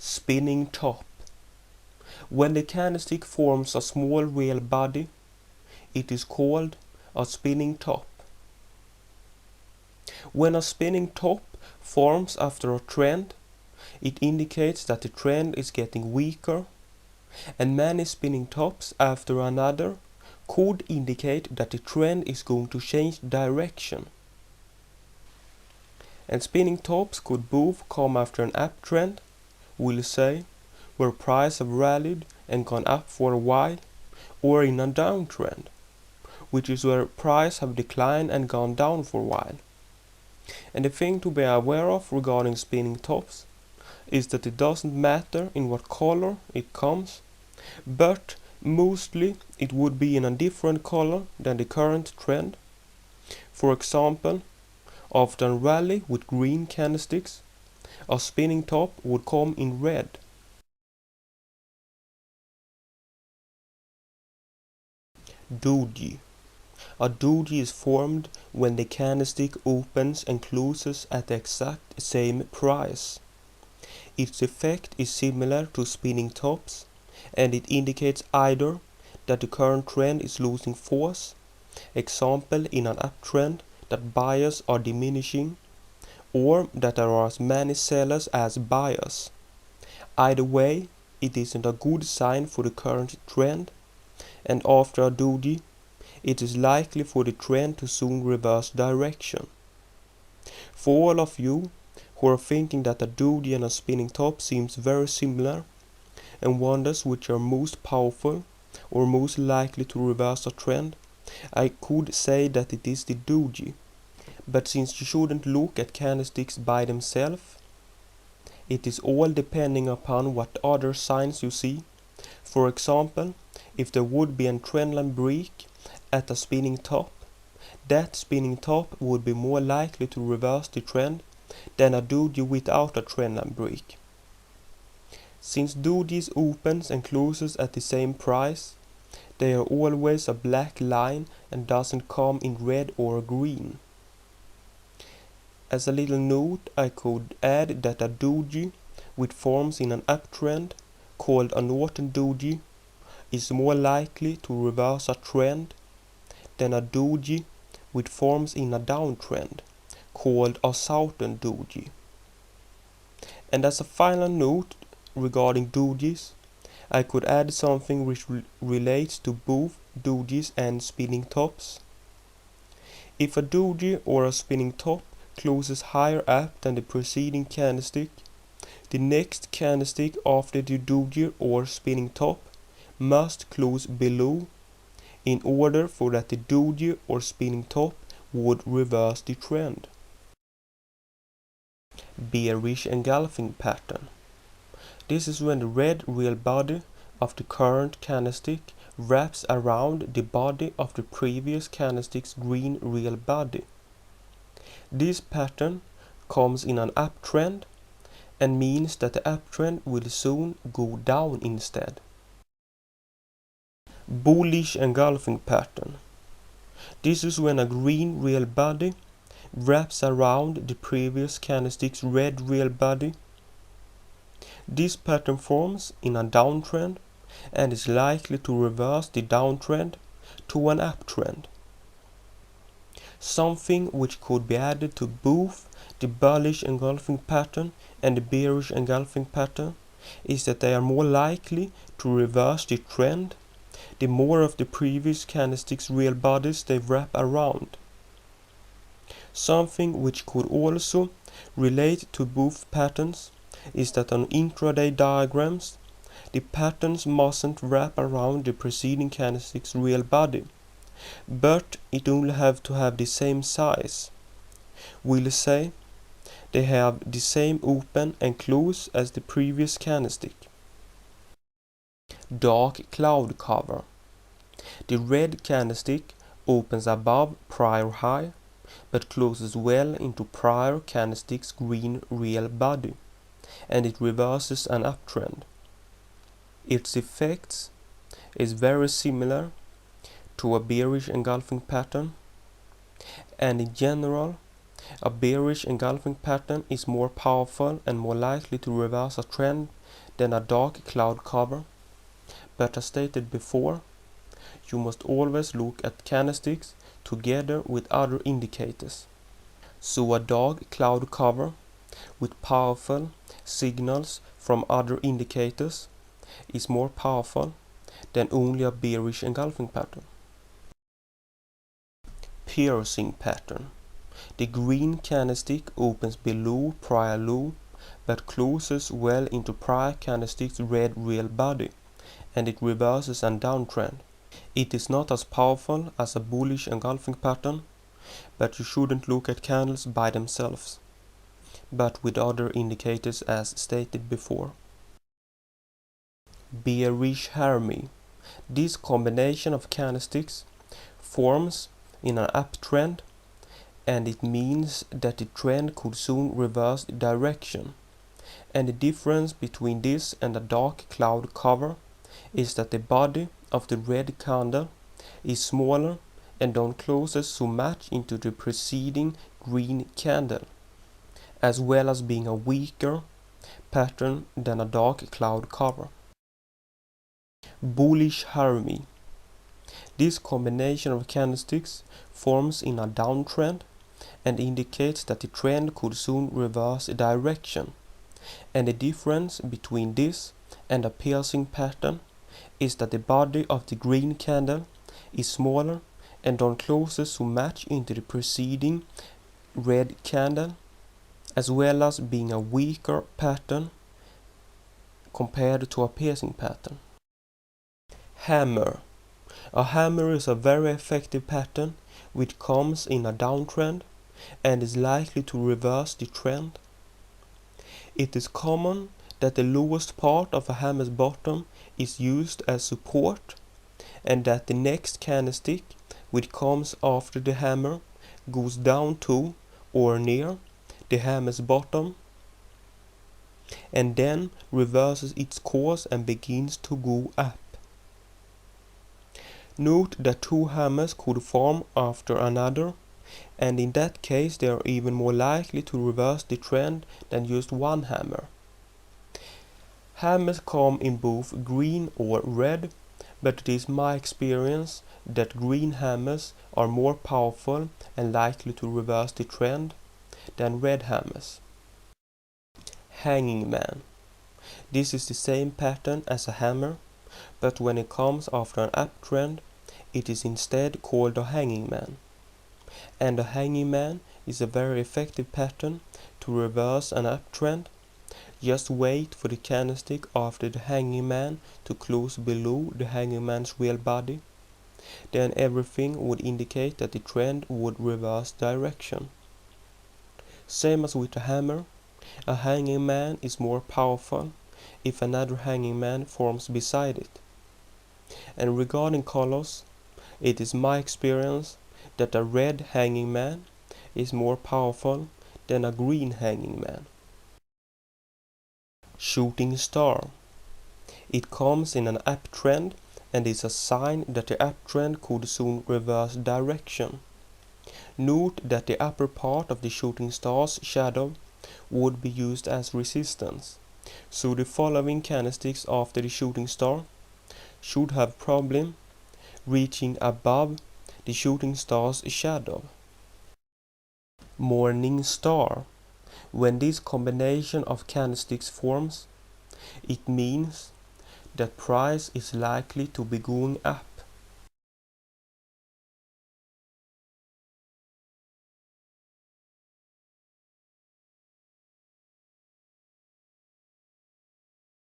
Spinning top. When the candlestick forms a small real body, it is called a spinning top. When a spinning top forms after a trend, it indicates that the trend is getting weaker, and many spinning tops after another could indicate that the trend is going to change direction. And spinning tops could both come after an uptrend, we'll say, where price have rallied and gone up for a while, or in a downtrend, which is where price have declined and gone down for a while. And the thing to be aware of regarding spinning tops is that it doesn't matter in what color it comes, but mostly it would be in a different color than the current trend. For example, after a rally with green candlesticks, a spinning top would come in red. Doji. A doji is formed when the candlestick opens and closes at the exact same price. Its effect is similar to spinning tops, and it indicates either that the current trend is losing force, example in an uptrend that buyers are diminishing, or that there are as many sellers as buyers. Either way, it isn't a good sign for the current trend, and after a doji, it is likely for the trend to soon reverse direction. For all of you who are thinking that a doji and a spinning top seems very similar and wonders which are most powerful or most likely to reverse a trend, I could say that it is the doji. But since you shouldn't look at candlesticks by themselves, it is all depending upon what other signs you see. For example, if there would be a trendline break at a spinning top, that spinning top would be more likely to reverse the trend than a doji without a trendline break. Since dojis opens and closes at the same price, they are always a black line and doesn't come in red or green. As a little note, I could add that a doji which forms in an uptrend, called a northern doji, is more likely to reverse a trend than a doji which forms in a downtrend, called a southern doji. And as a final note regarding dojis, I could add something which relates to both dojis and spinning tops. If a doji or a spinning top closes higher up than the preceding candlestick, the next candlestick after the doji or spinning top must close below in order for that the doji or spinning top would reverse the trend. Bearish engulfing pattern. This is when the red real body of the current candlestick wraps around the body of the previous candlestick's green real body. This pattern comes in an uptrend and means that the uptrend will soon go down instead. Bullish engulfing pattern. This is when a green real body wraps around the previous candlestick's red real body. This pattern forms in a downtrend and is likely to reverse the downtrend to an uptrend. Something which could be added to both the bullish engulfing pattern and the bearish engulfing pattern is that they are more likely to reverse the trend the more of the previous candlestick's real bodies they wrap around. Something which could also relate to both patterns is that on intraday diagrams, the patterns mustn't wrap around the preceding candlestick's real body, but it only have to have the same size. We'll say they have the same open and close as the previous candlestick. Dark cloud cover. The red candlestick opens above prior high, but closes well into prior candlestick's green real body, and it reverses an uptrend. Its effects is very similar to a bearish engulfing pattern, and in general A bearish engulfing pattern is more powerful and more likely to reverse a trend than a dark cloud cover, but as stated before, you must always look at candlesticks together with other indicators. So a dark cloud cover with powerful signals from other indicators is more powerful than only a bearish engulfing pattern. Piercing pattern. The green candlestick opens below prior low but closes well into prior candlestick's red real body, and it reverses a downtrend. It is not as powerful as a bullish engulfing pattern, but you shouldn't look at candles by themselves, but with other indicators as stated before. Bearish harmony. This combination of candlesticks forms in an uptrend, and it means that the trend could soon reverse direction. And the difference between this and a dark cloud cover is that the body of the red candle is smaller and don't closes so much into the preceding green candle, as well as being a weaker pattern than a dark cloud cover. Bullish harmony. This combination of candlesticks forms in a downtrend and indicates that the trend could soon reverse direction. And the difference between this and a piercing pattern is that the body of the green candle is smaller and don't closes so much into the preceding red candle, as well as being a weaker pattern compared to a piercing pattern. Hammer. A hammer is a very effective pattern which comes in a downtrend and is likely to reverse the trend. It is common that the lowest part of a hammer's bottom is used as support, and that the next candlestick which comes after the hammer goes down to or near the hammer's bottom and then reverses its course and begins to go up. Note that two hammers could form after another, and in that case they are even more likely to reverse the trend than just one hammer. Hammers come in both green or red, but it is my experience that green hammers are more powerful and likely to reverse the trend than red hammers. Hanging man. This is the same pattern as a hammer, but when it comes after an uptrend, it is instead called a hanging man. And a hanging man is a very effective pattern to reverse an uptrend. Just wait for the candlestick after the hanging man to close below the hanging man's real body. Then everything would indicate that the trend would reverse direction. Same as with the hammer, a hanging man is more powerful if another hanging man forms beside it. And regarding colors, it is my experience that a red hanging man is more powerful than a green hanging man. Shooting star. It comes in an uptrend and is a sign that the uptrend could soon reverse direction. Note that the upper part of the shooting star's shadow would be used as resistance, so the following candlesticks after the shooting star should have problem reaching above the shooting star's shadow. Morning star. When this combination of candlesticks forms, it means that price is likely to be going up.